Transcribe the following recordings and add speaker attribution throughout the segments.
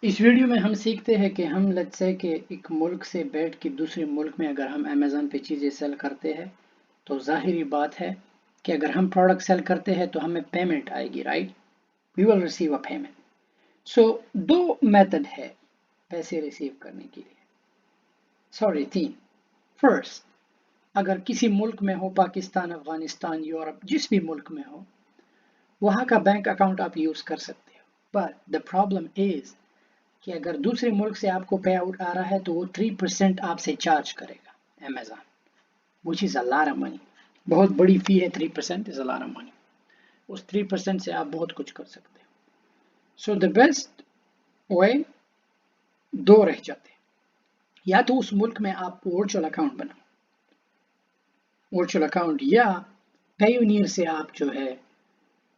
Speaker 1: اس video میں ہم سیکھتے ہیں کہ ہم لیٹس سے کہ ایک ملک سے بیٹھ کے دوسرے ملک میں اگر ہم امیزون پہ چیزیں سیل کرتے ہیں تو ظاہری بات ہے کہ اگر ہم پروڈکٹ سیل کرتے ہیں تو ہمیں پیمنٹ آئے گی، right? We will receive a payment. So دو میتھڈ ہے پیسے ریسیو کرنے کے لیے، سوری تین. فرسٹ، اگر کسی ملک میں ہو، پاکستان، افغانستان، یورپ، جس بھی ملک میں ہو، وہاں کا بینک اکاؤنٹ آپ یوز کر سکتے ہو. بٹ دا پرابلم از کہ اگر دوسرے ملک سے آپ کو پے آؤٹ آ رہا ہے تو وہ 3% آپ سے چارج کرے گا Amazon, which is a lot of money. بہت بڑی فی ہے، 3% is a lot of money. اس 3% سے آپ بہت کچھ کر سکتے ہو. سو دا بیسٹ وے دو رہ جاتے ہیں، یا تو اس ملک میں آپ ورچوئل اکاؤنٹ بناؤ، ورچوئل اکاؤنٹ، یا پیونیئر سے آپ جو ہے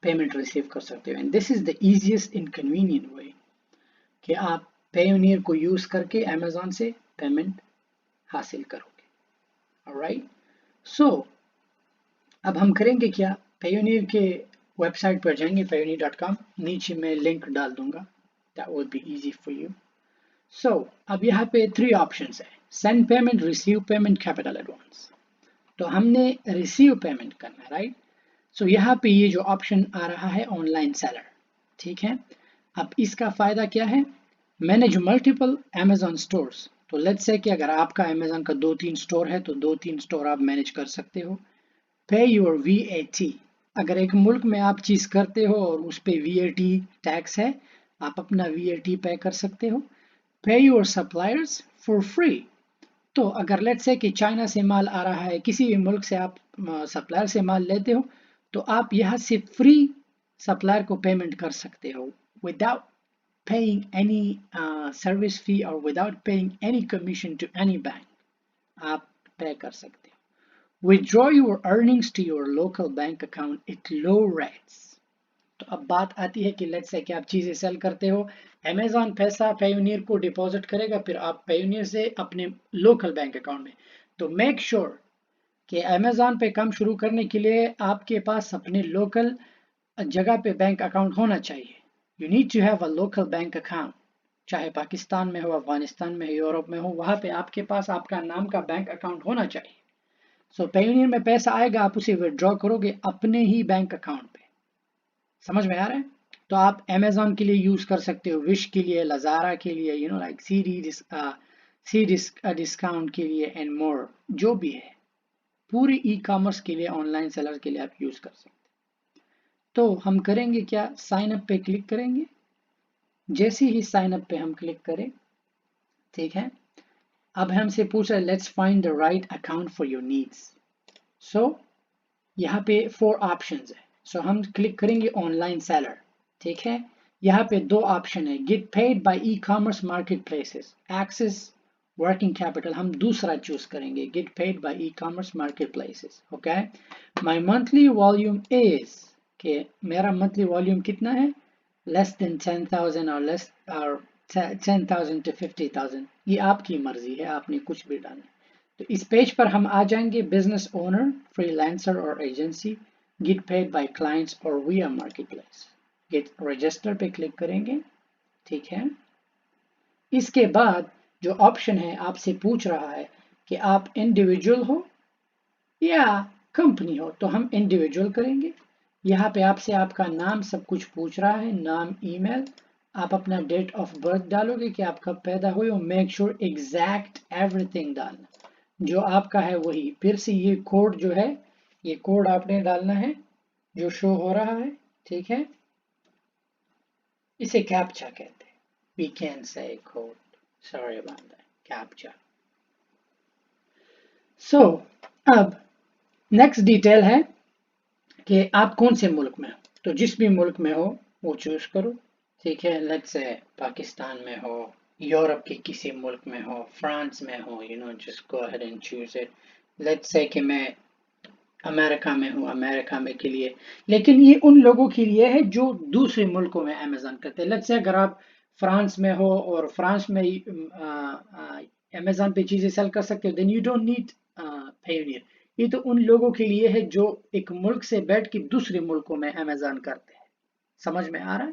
Speaker 1: پیمنٹ ریسیو کر سکتے ہو. And this is the easiest and convenient way کہ آپ پیونیئر کو یوز کر کے امیزون سے پیمنٹ حاصل کرو گے. alright. سو اب ہم کریں گے کیا، پیونیئر کے ویب سائٹ پر جائیں گے payoneer.com، نیچے میں لنک ڈال دوں گا، that would be easy for you. سو اب یہاں پہ 3 آپشنز ہیں، send payment, receive payment, capital advance. تو ہم نے ریسیو پیمنٹ کرنا ہے، رائٹ؟ سو یہاں پہ یہ جو آپشن آ رہا ہے آن لائن سیلر، ٹھیک ہے. اب اس کا فائدہ کیا ہے؟ Manage multiple Amazon stores. تو لیٹس سے کہ اگر آپ کا امیزون کا 2-3 اسٹور ہے تو 2-3 اسٹور آپ مینیج کر سکتے ہو. پے یور VAT، اگر ایک ملک میں آپ چیز کرتے ہو اور اس پہ VAT ٹیکس ہے، آپ اپنا VAT پے کر سکتے ہو. پے یور سپلائرز فار فری. تو اگر لیٹس سے کہ چائنا سے مال آ رہا ہے، کسی بھی ملک سے آپ سپلائر سے مال لیتے ہو تو آپ یہاں سے فری سپلائر کو پیمنٹ کر سکتے ہو without paying any service fee or without paying any commission to any bank. آپ پے کر سکتے ہو. Withdraw your earnings to your local bank account at low rates. تو اب بات آتی ہے کہ لیٹس سے کہ آپ چیزیں سیل کرتے ہو، امیزون پیسہ پیونیئر کو ڈپازٹ کرے گا، پھر آپ پیونیئر سے اپنے لوکل بینک اکاؤنٹ میں. تو میک شور کہ امیزون پہ کام شروع کرنے کے لیے آپ کے پاس اپنے لوکل جگہ پہ بینک اکاؤنٹ ہونا چاہیے. You need to have a local bank account. چاہے پاکستان میں ہو، افغانستان میں ہو، یورپ میں ہو، وہاں پہ آپ کے پاس آپ کا نام کا بینک اکاؤنٹ ہونا چاہیے. سو پیونیئر میں پیسہ آئے گا، آپ اسے وڈرا کرو گے اپنے ہی بینک اکاؤنٹ پہ. سمجھ میں آ رہا ہے؟ تو آپ امیزون کے لیے یوز کر سکتے ہو، وش کے لیے، لزارا کے لیے، لائک سی ڈسکاؤنٹ کے لیے اینڈ مور، جو بھی ہے پورے ای کامرس کے لیے، آن لائن سیلر کے لیے آپ یوز کر سکتے. تو ہم کریں گے کیا، سائن اپ پہ کلک کریں گے. جیسے ہی سائن اپ پہ ہم کلک کریں، ٹھیک ہے، اب ہم سے پوچھ رہا ہے let's find the right account for your needs. So یہاں پہ 4 آپشنز ہیں. سو ہم کلک کریں گے آن لائن سیلر، ٹھیک ہے. یہاں پہ 2 آپشن ہے، get paid by e commerce market places, access working capital. ہم دوسرا چوز کریں گے، get paid by e commerce market places. Okay, my monthly volume is, کہ میرا منتھلی والیوم کتنا ہے، لیس دین 10,000 اور لیس اور 10,000 to 50,000. یہ آپ کی مرضی ہے، آپ نے کچھ بھی ڈالنا. تو اس پیج پر ہم آ جائیں گے، بزنس اونر، فری لانسر اور agency, get paid by clients اور we are marketplace. Get register پہ کلک کریں گے، ٹھیک ہے. اس کے بعد جو آپشن ہے آپ سے پوچھ رہا ہے کہ آپ انڈیویجول ہو یا کمپنی ہو، تو ہم انڈیویجول کریں گے. یہاں پہ آپ سے آپ کا نام سب کچھ پوچھ رہا ہے، نام، ای میل، آپ اپنا ڈیٹ آف برتھ ڈالو گے کہ آپ کب پیدا ہوئے ہو. Make sure exact everything ڈالنا، جو آپ کا ہے وہی. پھر سے یہ کوڈ جو ہے، یہ کوڈ آپ نے ڈالنا ہے جو شو ہو رہا ہے، ٹھیک ہے. اسے کیپچا کہتے ہیں. We can say code, sorry about that, captcha. So اب نیکسٹ ڈیٹیل ہے کہ آپ کون سے ملک میں ہو. تو جس بھی ملک میں ہو وہ چوز کرو، ٹھیک ہے. لیٹس سے پاکستان میں ہو، یورپ کے کسی ملک میں ہو، فرانس میں ہو، just go ahead and choose it. Let's say کہ میں امریکہ میں ہوں، امریکہ میں کے لیے. لیکن یہ ان لوگوں کے لیے ہے جو دوسرے ملکوں میں امیزون کرتے ہیں. لیٹس سے اگر آپ فرانس میں ہو اور فرانس میں امیزون پہ چیزیں سیل کر سکتے ہو، دین یو ڈونٹ نیڈ پیونیئر. یہ تو ان لوگوں کے لیے ہے جو ایک ملک سے بیٹھ کے دوسرے ملکوں میں امیزون کرتے ہیں. سمجھ میں آ رہا ہے؟